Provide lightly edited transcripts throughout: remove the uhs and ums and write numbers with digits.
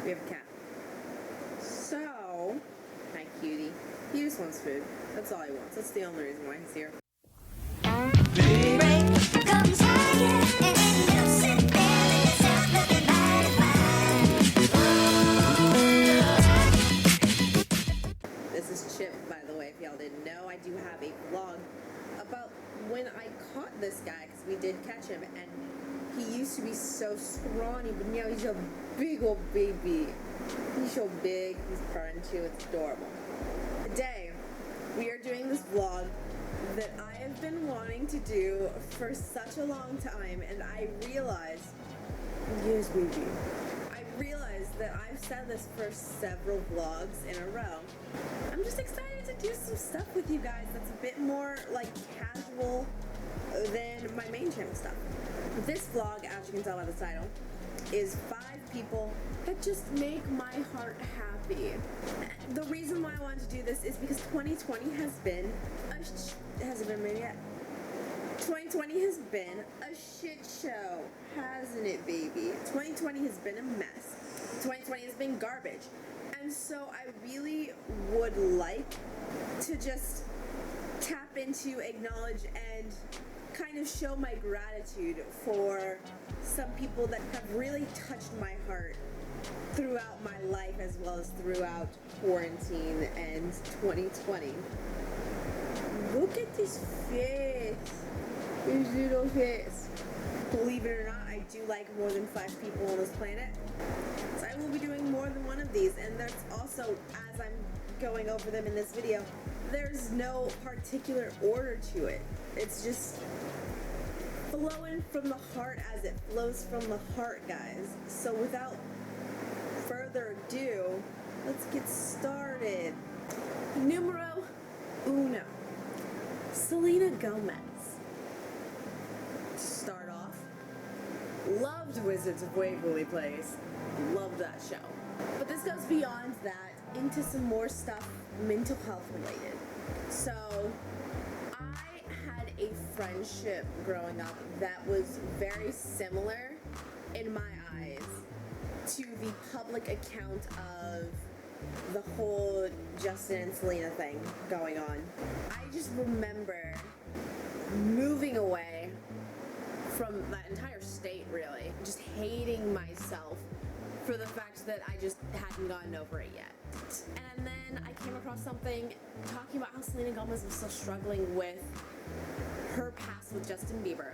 We have a cat. So, hi cutie. He just wants food. That's all he wants. That's the only reason why he's here. This is Chip, by the way, if y'all didn't know. I do have a vlog about when I caught this guy, because we did catch him, and he used to be so scrawny, but now he's a big old baby. He's so big, he's purring too, it's adorable. Today, we are doing this vlog that I have been wanting to do for such a long time, and I realized, yes baby, I realized that I've said this for several vlogs in a row. I'm just excited to do some stuff with you guys that's a bit more like casual than my main channel stuff. This vlog, as you can tell by the title, is 5 people that just make my heart happy. The reason why I wanted to do this is because 2020 has been hasn't been made yet. 2020 has been a shit show, hasn't it, baby? 2020 has been a mess. 2020 has been garbage. And so I really would like to just tap into, acknowledge, and kind of show my gratitude for some people that have really touched my heart throughout my life, as well as throughout quarantine and 2020. Look at this face. His little face. Believe it or not, I do like more than 5 people on this planet. So I will be doing more than one of these, and there's also, as I'm going over them in this video, there's no particular order to it. It's just flowing from the heart as it flows from the heart, guys. So without further ado, let's get started. Numero uno. Selena Gomez. To start off, loved Wizards of Waverly Place. Loved that show. But this goes beyond that into some more stuff mental health related. So I had a friendship growing up that was very similar in my eyes to the public account of the whole Justin and Selena thing going on. I just remember moving away from that entire state, really, just hating myself for the fact that I just hadn't gotten over it yet. And then I came across something talking about how Selena Gomez was still struggling with her past with Justin Bieber.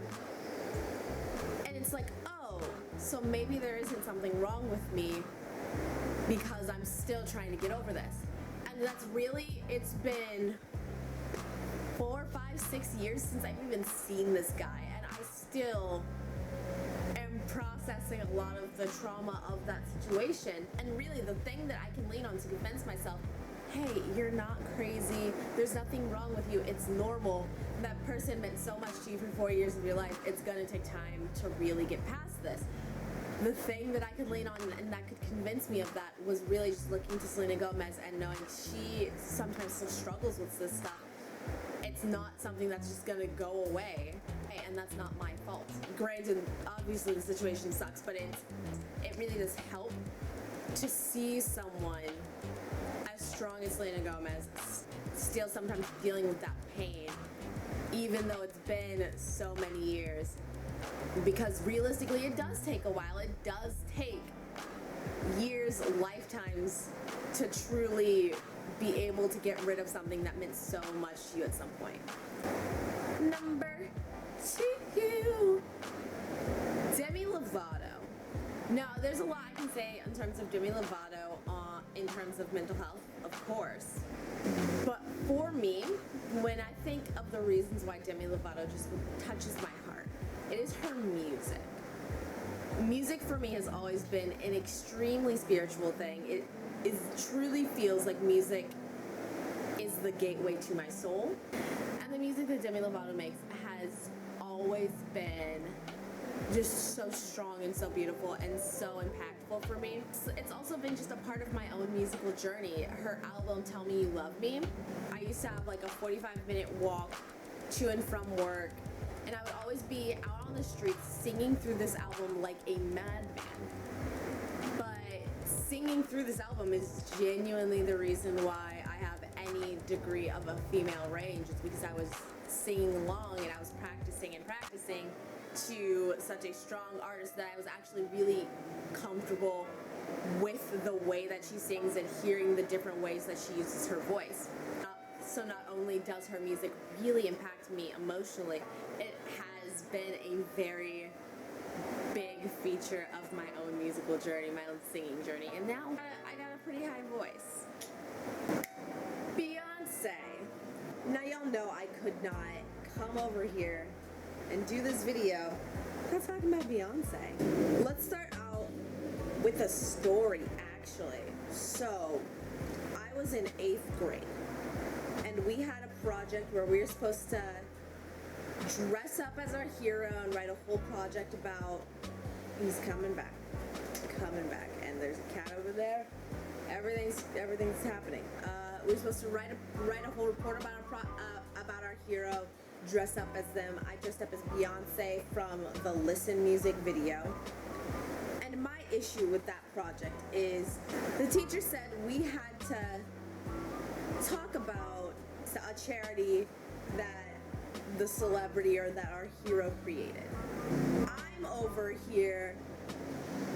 And it's like, oh, so maybe there isn't something wrong with me because I'm still trying to get over this. And that's really, it's been 4, 5, 6 years since I've even seen this guy, and I still am processing a lot of the trauma of that situation. And really the thing that I can lean on to convince myself, hey, you're not crazy, there's nothing wrong with you, it's normal. That person meant so much to you for 4 years of your life, it's gonna take time to really get past this. The thing that I could lean on and that could convince me of that was really just looking to Selena Gomez and knowing she sometimes still struggles with this stuff. It's not something that's just gonna go away, and that's not my fault. Granted, obviously the situation sucks, but it really does help to see someone as strong as Selena Gomez still sometimes dealing with that pain, even though it's been so many years. Because realistically, it does take a while. It does take years, lifetimes to truly be able to get rid of something that meant so much to you at some point. Number 2, Demi Lovato. Now, there's a lot I can say in terms of Demi Lovato in terms of mental health, of course. But for me, when I think of the reasons why Demi Lovato just touches my heart, it is her music. Music for me has always been an extremely spiritual thing. It truly feels like music is the gateway to my soul. And the music that Demi Lovato makes has always been just so strong and so beautiful and so impactful for me. It's also been just a part of my own musical journey. Her album, Tell Me You Love Me, I used to have like a 45-minute walk to and from work, and I would always be out on the streets singing through this album like a madman. But singing through this album is genuinely the reason why I have any degree of a female range. It's because I was singing along and I was practicing and practicing to such a strong artist that I was actually really comfortable with the way that she sings and hearing the different ways that she uses her voice. So not only does her music really impact me emotionally, it has been a very big feature of my own musical journey, my own singing journey, and now I got a pretty high voice. Beyonce. Now y'all know I could not come over here and do this video without talking about Beyonce. Let's start out with a story, actually. So, I was in 8th grade, and we had a project where we were supposed to dress up as our hero and write a whole project about he's coming back, and there's a cat over there. Everything's happening. We were supposed to write a whole report about our hero, dress up as them. I dressed up as Beyonce from the Listen music video. And my issue with that project is the teacher said we had to talk about a charity that the celebrity or that our hero created. I'm over here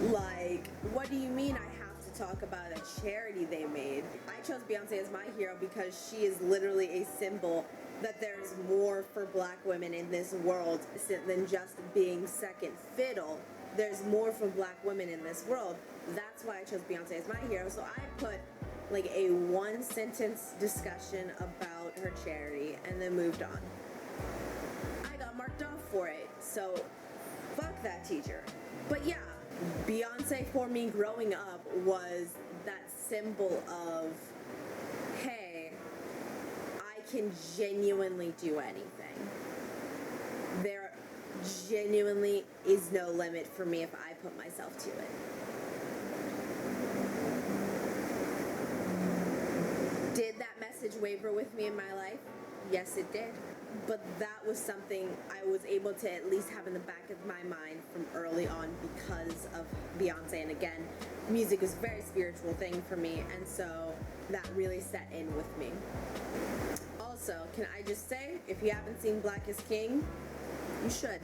like, what do you mean I have to talk about a charity they made? I chose Beyonce as my hero because she is literally a symbol that there's more for black women in this world than just being second fiddle. There's more for black women in this world. That's why I chose Beyonce as my hero. So I put like a 1-sentence discussion about her charity and then moved on. I got marked off for it, so fuck that teacher. But yeah, Beyonce for me growing up was that symbol of, hey, I can genuinely do anything. There genuinely is no limit for me if I put myself to it. Did that message waver with me in my life? Yes, it did. But that was something I was able to at least have in the back of my mind from early on because of Beyonce. And again, music is a very spiritual thing for me, and so that really set in with me. Also, can I just say, if you haven't seen Black is King, you should.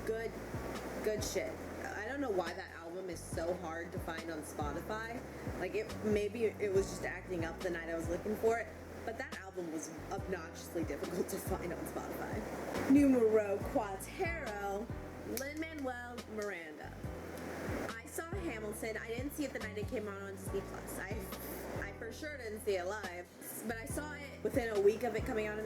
Good shit. I don't know why that album is so hard to find on Spotify. Like, maybe it was just acting up the night I was looking for it, but that album was obnoxiously difficult to find on Spotify. Numero cuatro, Lin Manuel Miranda. I saw Hamilton. I didn't see it the night it came on Disney Plus. I for sure didn't see it live, but I saw it within a week of it coming on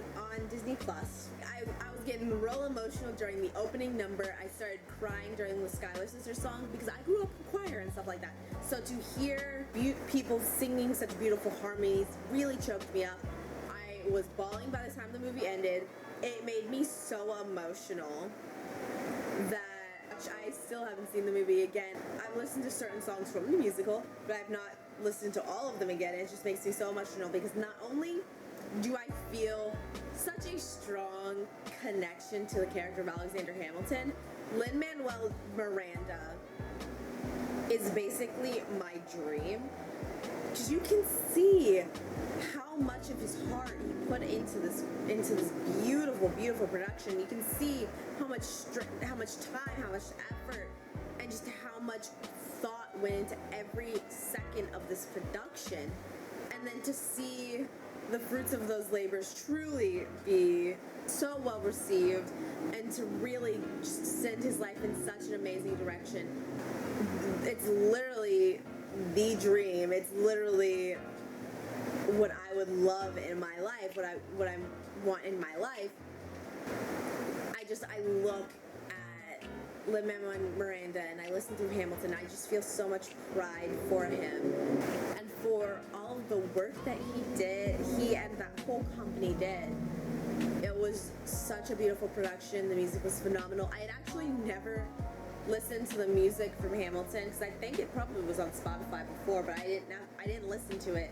Disney Plus. I was getting real emotional during the opening number. I started crying during the Schuyler Sisters song because I grew up in choir and stuff like that. So to hear people singing such beautiful harmonies really choked me up. I was bawling by the time the movie ended. It made me so emotional that I still haven't seen the movie again. I've listened to certain songs from the musical, but I've not listened to all of them again. It just makes me so emotional because not only do I feel such a strong connection to the character of Alexander Hamilton, Lin Manuel Miranda is basically my dream. Because you can see how much of his heart he put into this beautiful, beautiful production. You can see how much time, how much effort, and just how much thought went into every second of this production. And then to see the fruits of those labors truly be so well received and to really just send his life in such an amazing direction. It's literally the dream. It's literally what I would love in my life, what I want in my life. I look at Lin Manuel Miranda and I listen through Hamilton. I just feel so much pride for him and for all of the work that he and that whole company did. It was such a beautiful production. The music was phenomenal. I had actually never listened to the music from Hamilton because I think it probably was on Spotify before, but I didn't listen to it.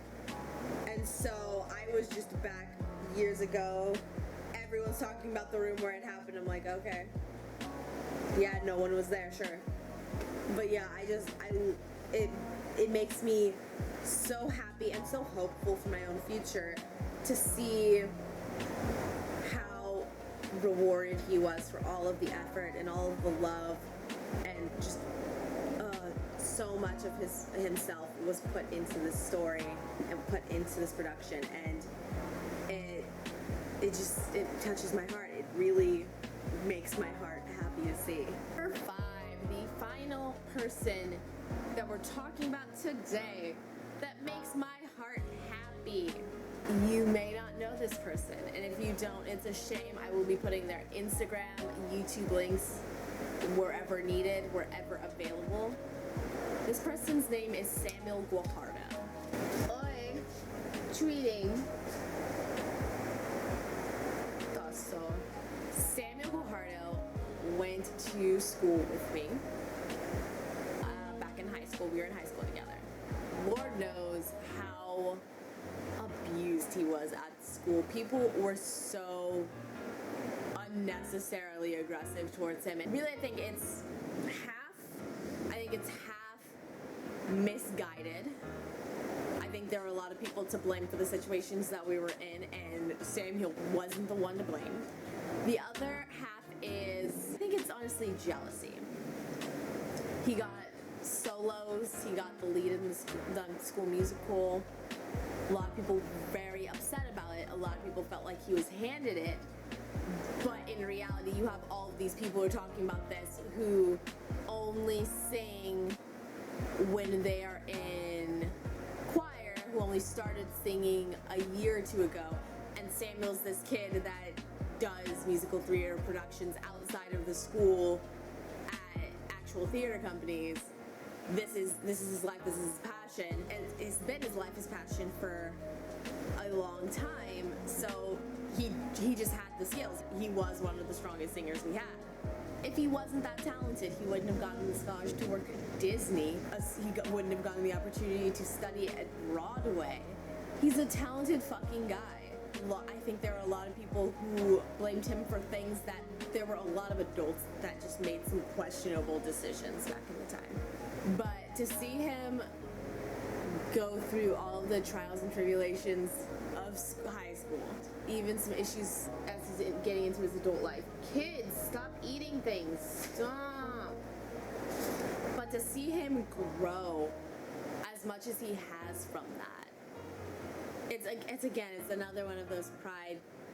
And so I was just back years ago. Everyone's talking about the room where it happened. I'm like, okay. Yeah, no one was there, sure. But yeah, it makes me so happy and so hopeful for my own future to see how rewarded he was for all of the effort and all of the love, and just so much of himself was put into this story and put into this production, and it touches my heart. It really makes my heart happy to see. Number 5, the final person that we're talking about today that makes my heart happy. You may not know this person, and if you don't, it's a shame. I will be putting their Instagram, YouTube links wherever needed, wherever available. This person's name is Samuel Guajardo. Hoy, tweeting. So, Samuel Guajardo went to school with me. Back in high school, we were in high school together. Lord knows how abused he was at school. People were so unnecessarily aggressive towards him, and really I think it's half misguided. I think there were a lot of people to blame for the situations that we were in, and Samuel wasn't the one to blame. The other half is, I think it's honestly jealousy. He got solos, he got the lead in the school musical. A lot of people were very upset about it. A lot of people felt like he was handed it. But in reality, you have all of these people who are talking about this who only sing when they are in choir, who only started singing a year or two ago. And Samuel's this kid that does musical theater productions outside of the school at actual theater companies. This is his life, this is his passion, and it's been his life, his passion for a long time. So he just had the skills. He was one of the strongest singers we had. If he wasn't that talented, he wouldn't have gotten the scholarship to work at Disney. He wouldn't have gotten the opportunity to study at Broadway. He's a talented fucking guy. I think there are a lot of people who blamed him for things that there were a lot of adults that just made some questionable decisions back in the time. But to see him go through all of the trials and tribulations of high school, even some issues as he's getting into his adult life. Kids, stop eating things. Stop. But to see him grow as much as he has from that, it's another one of those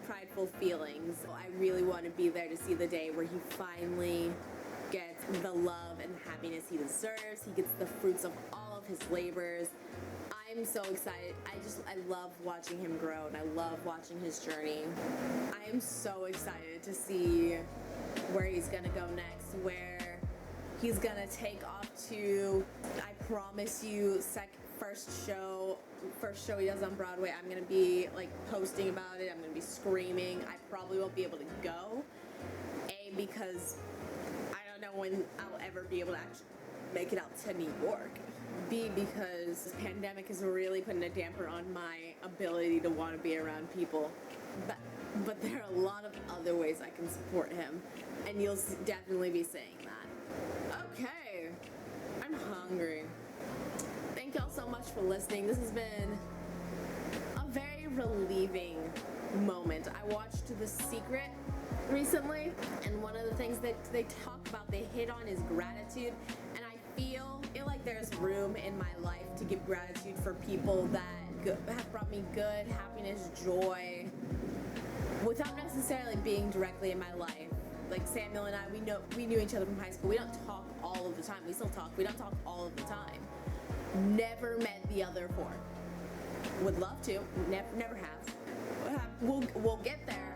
prideful feelings. So I really want to be there to see the day where he finally gets the love and happiness he deserves. He gets the fruits of all of his labors. I'm so excited. I love watching him grow, and I love watching his journey. I am so excited to see where he's gonna go next, where he's gonna take off to. I promise you, first show he does on Broadway, I'm gonna be like posting about it. I'm gonna be screaming. I probably won't be able to go. A, because I don't know when I'll ever be able to actually make it out to New York. B, because the pandemic is really putting a damper on my ability to want to be around people. But there are a lot of other ways I can support him, and you'll definitely be seeing that. Okay, I'm hungry. Thank y'all so much for listening. This has been a very relieving moment. I watched The Secret recently, and one of the things that they talk about, they hit on, is gratitude, and I feel like there's room in my life to give gratitude for people that have brought me good, happiness, joy, without necessarily being directly in my life. Like Samuel and I, we knew each other from high school. We don't talk all of the time. We still talk. We don't talk all of the time. Never met the other four. Would love to. Never have. We'll get there.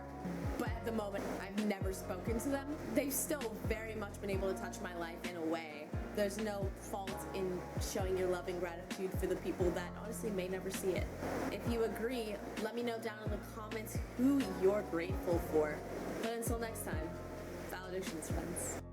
But at the moment, I've never spoken to them. They've still very much been able to touch my life in a way. There's no fault in showing your love and gratitude for the people that honestly may never see it. If you agree, let me know down in the comments who you're grateful for. But until next time, valedictions, friends.